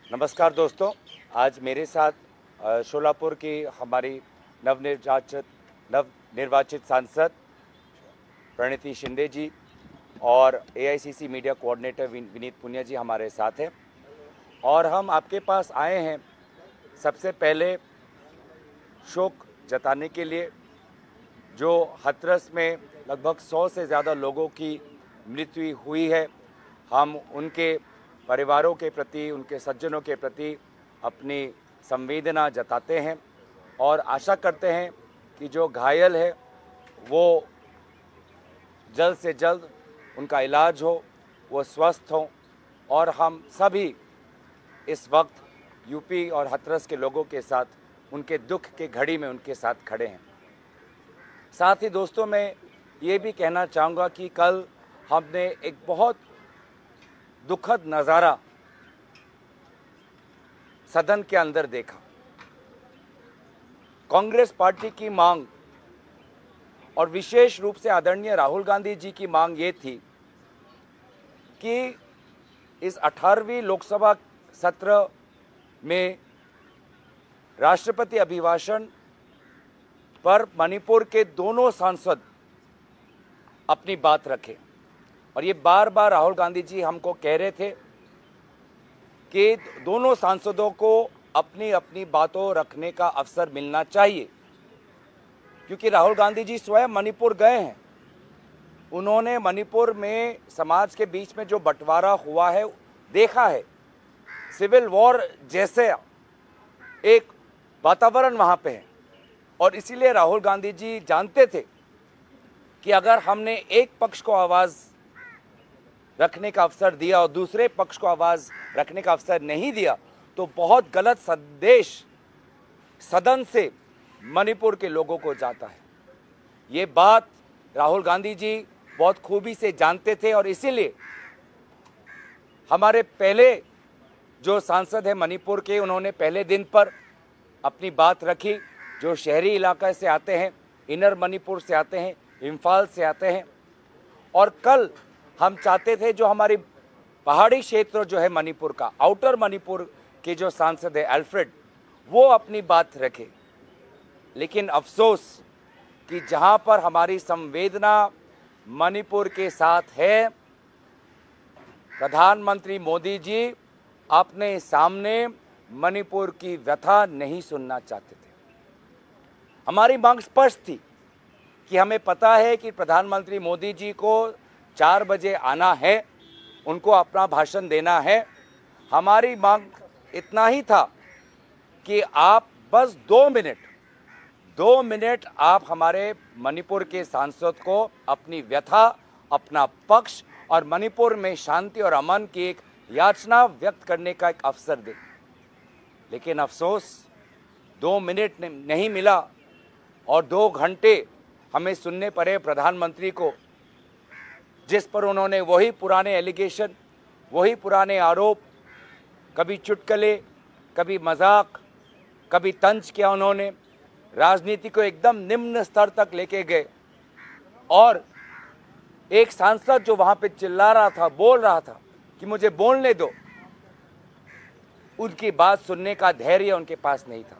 नमस्कार दोस्तों, आज मेरे साथ शोलापुर की हमारी नवनिर्वाचित सांसद प्रणीति शिंदे जी और AICC media coordinator Vineet Punia ji हमारे साथ हैं और हम आपके पास आए हैं सबसे पहले शोक जताने के लिए जो हाथरस में लगभग 100 से ज़्यादा लोगों की मृत्यु हुई है। हम उनके परिवारों के प्रति, उनके सज्जनों के प्रति अपनी संवेदना जताते हैं और आशा करते हैं कि जो घायल है वो जल्द से जल्द उनका इलाज हो, वो स्वस्थ हों और हम सभी इस वक्त यूपी और हाथरस के लोगों के साथ उनके दुख के घड़ी में उनके साथ खड़े हैं। साथ ही दोस्तों, मैं ये भी कहना चाहूँगा कि कल हमने एक बहुत दुखद नज़ारा सदन के अंदर देखा। कांग्रेस पार्टी की मांग और विशेष रूप से आदरणीय राहुल गांधी जी की मांग ये थी कि इस 18वीं लोकसभा सत्र में राष्ट्रपति अभिभाषण पर मणिपुर के दोनों सांसद अपनी बात रखें। और ये बार बार राहुल गांधी जी हमको कह रहे थे कि दोनों सांसदों को अपनी अपनी बातों रखने का अवसर मिलना चाहिए, क्योंकि राहुल गांधी जी स्वयं मणिपुर गए हैं। उन्होंने मणिपुर में समाज के बीच में जो बंटवारा हुआ है देखा है। सिविल वॉर जैसे एक वातावरण वहाँ पे है और इसीलिए राहुल गांधी जी जानते थे कि अगर हमने एक पक्ष को आवाज़ रखने का अवसर दिया और दूसरे पक्ष को आवाज़ रखने का अवसर नहीं दिया तो बहुत गलत संदेश सदन से मणिपुर के लोगों को जाता है। ये बात राहुल गांधी जी बहुत खूबी से जानते थे और इसीलिए हमारे पहले जो सांसद हैं मणिपुर के, उन्होंने पहले दिन पर अपनी बात रखी। जो शहरी इलाके से आते हैं, इनर मणिपुर से आते हैं, इम्फाल से आते हैं। और कल हम चाहते थे जो हमारी पहाड़ी क्षेत्र जो है मणिपुर का, आउटर मणिपुर के जो सांसद है अल्फ्रेड, वो अपनी बात रखे। लेकिन अफसोस कि जहां पर हमारी संवेदना मणिपुर के साथ है, प्रधानमंत्री मोदी जी अपने सामने मणिपुर की व्यथा नहीं सुनना चाहते थे। हमारी मांग स्पष्ट थी कि हमें पता है कि प्रधानमंत्री मोदी जी को 4 बजे आना है, उनको अपना भाषण देना है। हमारी मांग इतना ही था कि आप बस 2 मिनट आप हमारे मणिपुर के सांसद को अपनी व्यथा, अपना पक्ष और मणिपुर में शांति और अमन की एक याचना व्यक्त करने का एक अवसर दें। लेकिन अफसोस 2 मिनट नहीं मिला और 2 घंटे हमें सुनने पड़े प्रधानमंत्री को, जिस पर उन्होंने वही पुराने एलिगेशन, वही पुराने आरोप, कभी चुटकुले, कभी मजाक, कभी तंज किया। उन्होंने राजनीति को एकदम निम्न स्तर तक लेके गए और एक सांसद जो वहाँ पे चिल्ला रहा था, बोल रहा था कि मुझे बोलने दो, उनकी बात सुनने का धैर्य उनके पास नहीं था,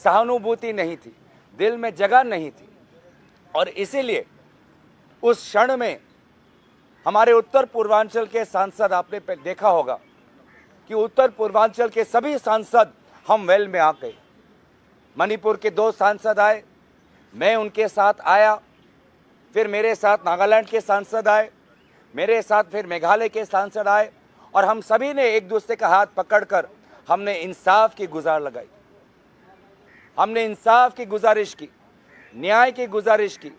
सहानुभूति नहीं थी, दिल में जगह नहीं थी। और इसीलिए उस क्षण में हमारे उत्तर पूर्वांचल के सांसद, आपने देखा होगा कि उत्तर पूर्वांचल के सभी सांसद हम वेल में आ गए। मणिपुर के 2 सांसद आए, मैं उनके साथ आया, फिर मेरे साथ नागालैंड के सांसद आए, मेरे साथ फिर मेघालय के सांसद आए और हम सभी ने एक दूसरे का हाथ पकड़कर हमने इंसाफ की गुहार लगाई। हमने इंसाफ की गुजारिश की, न्याय की गुजारिश की।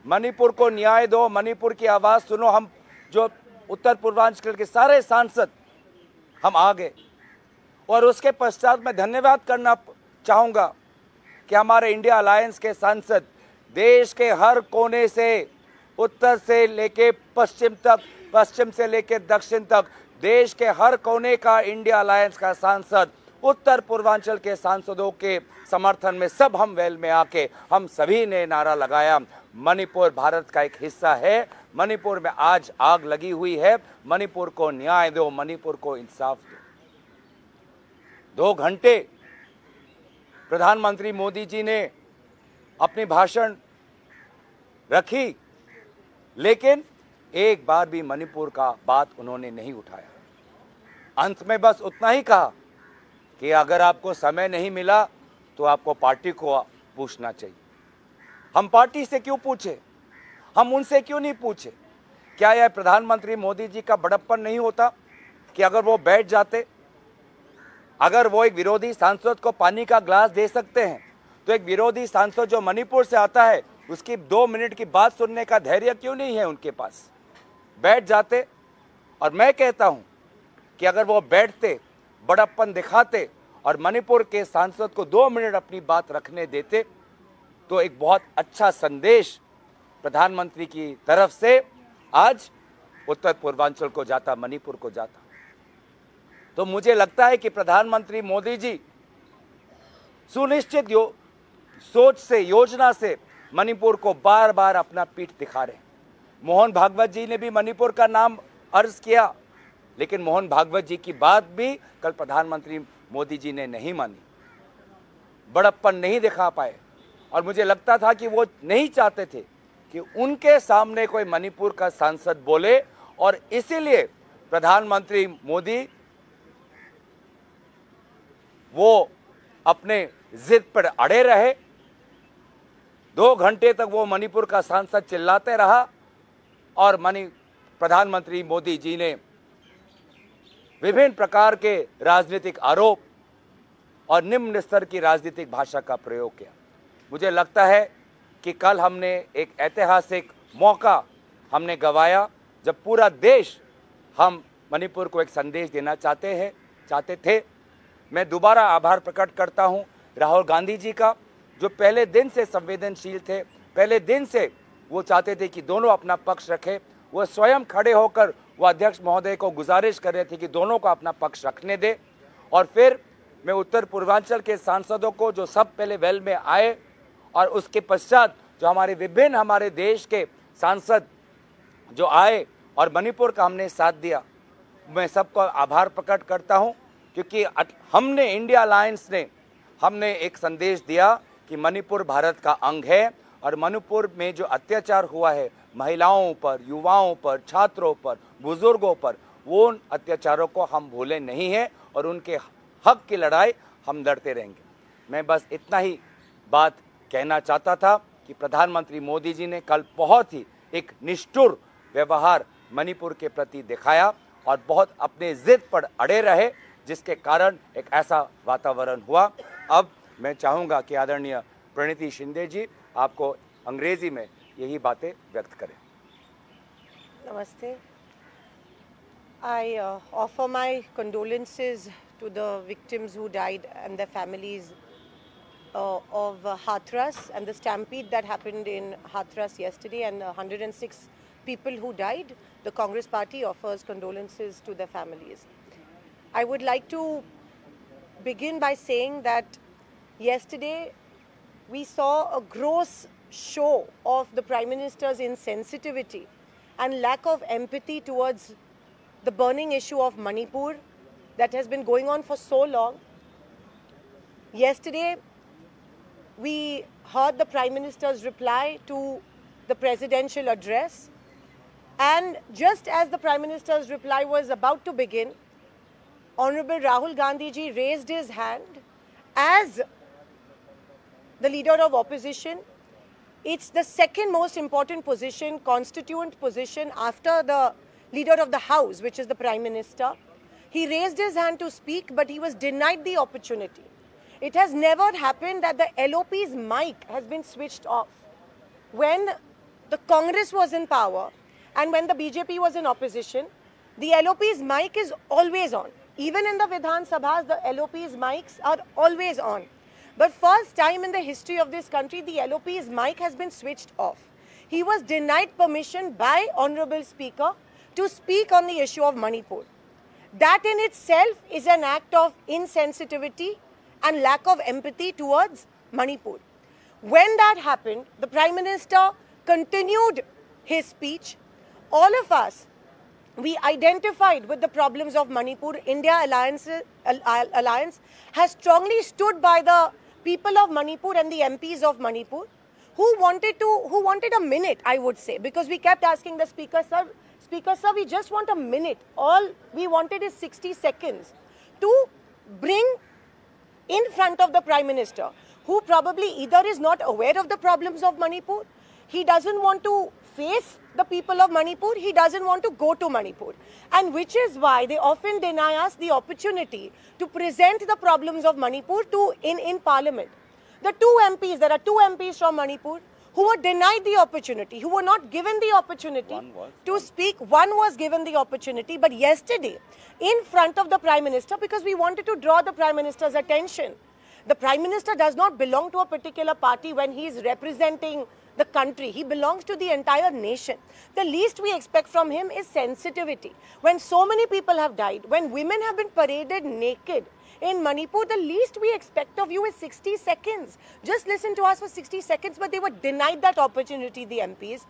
मणिपुर को न्याय दो, मणिपुर की आवाज़ सुनो। हम जो उत्तर पूर्वांचल के सारे सांसद हम आ गए और उसके पश्चात मैं धन्यवाद करना चाहूँगा कि हमारे इंडिया अलायंस के सांसद देश के हर कोने से, उत्तर से लेके पश्चिम तक, पश्चिम से लेके दक्षिण तक, देश के हर कोने का इंडिया अलायंस का सांसद उत्तर पूर्वांचल के सांसदों के समर्थन में सब हम वेल में आके हम सभी ने नारा लगाया, मणिपुर भारत का एक हिस्सा है, मणिपुर में आज आग लगी हुई है, मणिपुर को न्याय दो, मणिपुर को इंसाफ दो। 2 घंटे प्रधानमंत्री मोदी जी ने अपनी भाषण रखी, लेकिन एक बार भी मणिपुर का बात उन्होंने नहीं उठाया। अंत में बस उतना ही कहा कि अगर आपको समय नहीं मिला तो आपको पार्टी को पूछना चाहिए। हम पार्टी से क्यों पूछे? हम उनसे क्यों नहीं पूछे? क्या यह प्रधानमंत्री मोदी जी का बड़प्पन नहीं होता कि अगर वो बैठ जाते, अगर वो एक विरोधी सांसद को पानी का ग्लास दे सकते हैं तो एक विरोधी सांसद जो मणिपुर से आता है उसकी 2 मिनट की बात सुनने का धैर्य क्यों नहीं है उनके पास? बैठ जाते। और मैं कहता हूं कि अगर वो बैठते, बड़प्पन दिखाते और मणिपुर के सांसद को 2 मिनट अपनी बात रखने देते तो एक बहुत अच्छा संदेश प्रधानमंत्री की तरफ से आज उत्तर पूर्वांचल को जाता, मणिपुर को जाता। तो मुझे लगता है कि प्रधानमंत्री मोदी जी सुनिश्चित सोच से, योजना से मणिपुर को बार बार अपना पीठ दिखा रहे हैं। मोहन भागवत जी ने भी मणिपुर का नाम अर्ज किया, लेकिन मोहन भागवत जी की बात भी कल प्रधानमंत्री मोदी जी ने नहीं मानी, बड़प्पन नहीं दिखा पाए। और मुझे लगता था कि वो नहीं चाहते थे कि उनके सामने कोई मणिपुर का सांसद बोले, और इसीलिए प्रधानमंत्री मोदी वो अपने जिद पर अड़े रहे। 2 घंटे तक वो मणिपुर का सांसद चिल्लाते रहा और प्रधानमंत्री मोदी जी ने विभिन्न प्रकार के राजनीतिक आरोप और निम्न स्तर की राजनीतिक भाषा का प्रयोग किया। मुझे लगता है कि कल हमने एक ऐतिहासिक मौका हमने गंवाया जब पूरा देश हम मणिपुर को एक संदेश देना चाहते थे। मैं दोबारा आभार प्रकट करता हूं राहुल गांधी जी का, जो पहले दिन से संवेदनशील थे, पहले दिन से वो चाहते थे कि दोनों अपना पक्ष रखें। वो स्वयं खड़े होकर वो अध्यक्ष महोदय को गुजारिश कर रहे थे कि दोनों को अपना पक्ष रखने दे। और फिर मैं उत्तर पूर्वांचल के सांसदों को जो सब पहले वेल में आए और उसके पश्चात जो हमारे देश के सांसद जो आए और मणिपुर का हमने साथ दिया, मैं सबको आभार प्रकट करता हूं, क्योंकि हमने इंडिया अलायंस ने हमने एक संदेश दिया कि मणिपुर भारत का अंग है और मणिपुर में जो अत्याचार हुआ है महिलाओं पर, युवाओं पर, छात्रों पर, बुजुर्गों पर, वो अत्याचारों को हम भूले नहीं हैं और उनके हक की लड़ाई हम लड़ते रहेंगे। मैं बस इतना ही बात कहना चाहता था कि प्रधानमंत्री मोदी जी ने कल बहुत ही एक निष्ठुर व्यवहार मणिपुर के प्रति दिखाया और बहुत अपने जिद पर अड़े रहे, जिसके कारण एक ऐसा वातावरण हुआ। अब मैं चाहूँगा कि आदरणीय प्रणीति शिंदे जी आपको अंग्रेजी में यही बातें व्यक्त करें। Namaste. I offer my condolences to the victims who died and their families of Hathras and the stampede that happened in Hathras yesterday, and 106 people who died. The Congress Party offers condolences to their families. I would like to begin by saying that yesterday we saw a gross show of the Prime Minister's insensitivity and lack of empathy towards the burning issue of Manipur that has been going on for so long. Yesterday, we heard the Prime Minister's reply to the presidential address, and just as the Prime Minister's reply was about to begin, Honorable Rahul Gandhi ji raised his hand as the leader of opposition. It's the second most important position, constituent position, after the leader of the House, which is the Prime Minister. He raised his hand to speak, but he was denied the opportunity. It has never happened that the LOP's mic has been switched off. When the Congress was in power and when the BJP was in opposition, the LOP's mic is always on. Even in the Vidhan Sabhas, the LOP's mics are always on. But first time in the history of this country, the LOP's mic has been switched off. He was denied permission by Honorable Speaker to speak on the issue of Manipur. That in itself is an act of insensitivity and lack of empathy towards Manipur. When that happened, the Prime Minister continued his speech. All of us we identified with the problems of Manipur. India Alliance has strongly stood by the people of Manipur and the MPs of Manipur who wanted a minute, I would say, because we kept asking the Speaker, sir, we just want a minute. All we wanted is 60 seconds to bring in front of the Prime Minister, who probably either is not aware of the problems of Manipur, he doesn't want to face the people of Manipur, he doesn't want to go to Manipur. And which is why they often deny us the opportunity to present the problems of Manipur in Parliament. There are two MPs from Manipur who were denied the opportunity, who were not given the opportunity to speak. One was given the opportunity, but yesterday, in front of the Prime Minister, because we wanted to draw the Prime Minister's attention. The Prime Minister does not belong to a particular party when he is representing the country. He belongs to the entire nation. The least we expect from him is sensitivity. When so many people have died, when women have been paraded naked in Manipur, the least we expect of you is 60 seconds. Just listen to us for 60 seconds, but they were denied that opportunity, the MPs.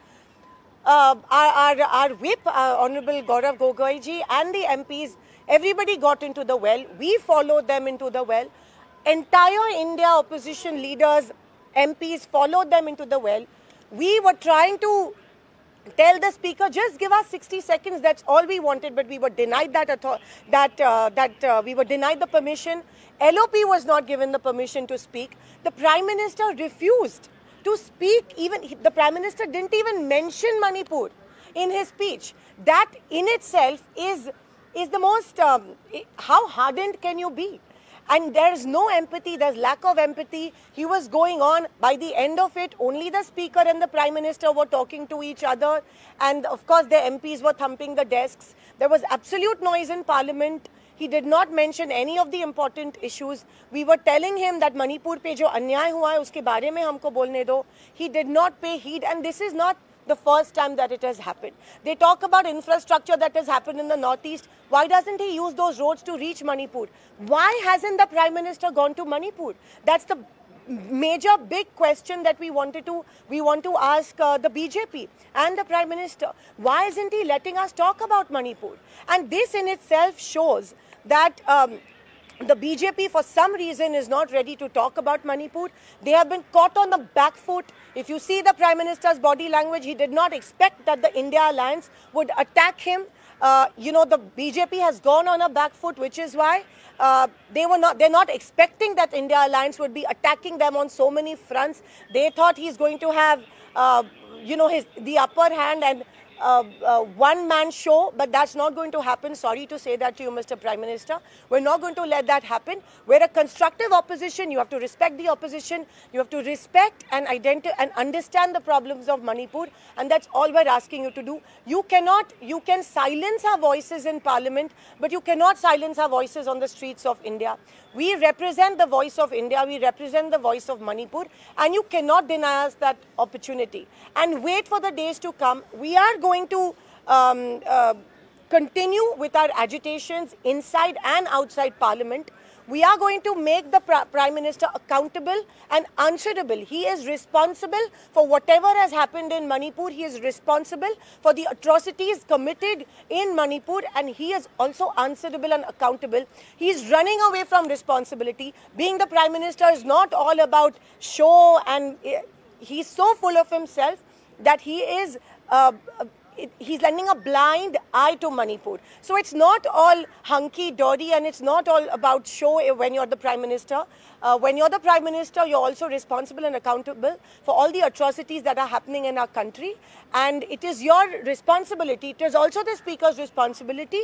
Our whip, Honorable Gaurav Gogoi ji, and the MPs, everybody got into the well. We followed them into the well. Entire India opposition leaders, MPs followed them into the well. We were trying to tell the Speaker, just give us 60 seconds, that's all we wanted, but we were denied we were denied the permission. LOP was not given the permission to speak. The Prime Minister refused to speak. Even the Prime Minister didn't even mention Manipur in his speech. That in itself is the most, how hardened can you be? And there's no empathy, there's lack of empathy. He was going on. By the end of it, only the Speaker and the Prime Minister were talking to each other. And of course, the MPs were thumping the desks. There was absolute noise in Parliament. He did not mention any of the important issues. We were telling him that Manipur pe jo अन्याय हुआ है, उसके बारे में हमको बोलने दो. He did not pay heed, and this is not the first time that it has happened. They talk about infrastructure that has happened in the northeast. Why doesn't he use those roads to reach Manipur? Why hasn't the Prime Minister gone to Manipur? That's the major big question that we want to ask the BJP and the Prime Minister. Why isn't he letting us talk about Manipur? And this in itself shows that the BJP, for some reason, is not ready to talk about Manipur. They have been caught on the back foot. If you see the Prime Minister's body language, he did not expect that the India Alliance would attack him. The BJP has gone on a back foot, which is why they're not expecting that India Alliance would be attacking them on so many fronts. They thought he's going to have, the upper hand and one-man show, but that's not going to happen. Sorry to say that to you, Mr. Prime Minister. We're not going to let that happen. We're a constructive opposition. You have to respect the opposition. You have to respect and understand the problems of Manipur, and that's all we're asking you to do. You can silence our voices in Parliament, but you cannot silence our voices on the streets of India. We represent the voice of India. We represent the voice of Manipur, and you cannot deny us that opportunity. And wait for the days to come. We are going to continue with our agitations inside and outside Parliament. We are going to make the Prime Minister accountable and answerable. He is responsible for whatever has happened in Manipur. He is responsible for the atrocities committed in Manipur, and he is also answerable and accountable. He is running away from responsibility. Being the Prime Minister is not all about show, and he's so full of himself that he is he's lending a blind eye to Manipur. So it's not all hunky-dory, and it's not all about show when you're the Prime Minister. When you're the Prime Minister, you're also responsible and accountable for all the atrocities that are happening in our country. And it is your responsibility, it is also the Speaker's responsibility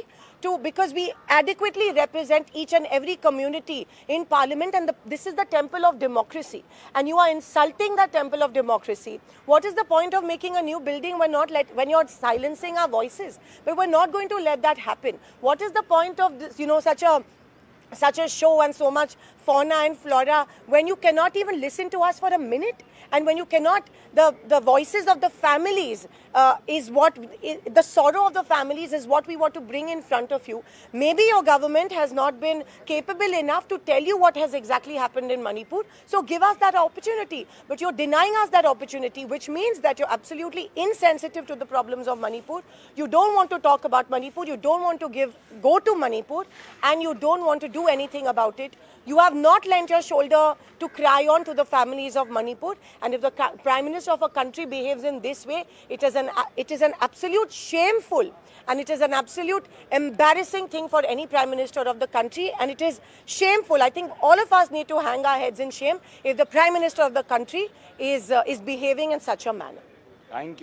because we adequately represent each and every community in Parliament, and this is the temple of democracy. And you are insulting the temple of democracy. What is the point of making a new building when you're silencing our voices? But we're not going to let that happen. What is the point of this, such a show and so much fauna and flora, when you cannot even listen to us for a minute, and when you cannot, the voices of the families the sorrow of the families is what we want to bring in front of you. Maybe your government has not been capable enough to tell you what has exactly happened in Manipur, so give us that opportunity. But you're denying us that opportunity, which means that you're absolutely insensitive to the problems of Manipur. You don't want to talk about Manipur, you don't want to go to Manipur, and you don't want to do anything about it. You have not lent your shoulder to cry on to the families of Manipur, and if the Prime Minister of a country behaves in this way, it is an absolute shameful and it is an absolute embarrassing thing for any Prime Minister of the country, and it is shameful. I think all of us need to hang our heads in shame if the Prime Minister of the country is behaving in such a manner. Thank you.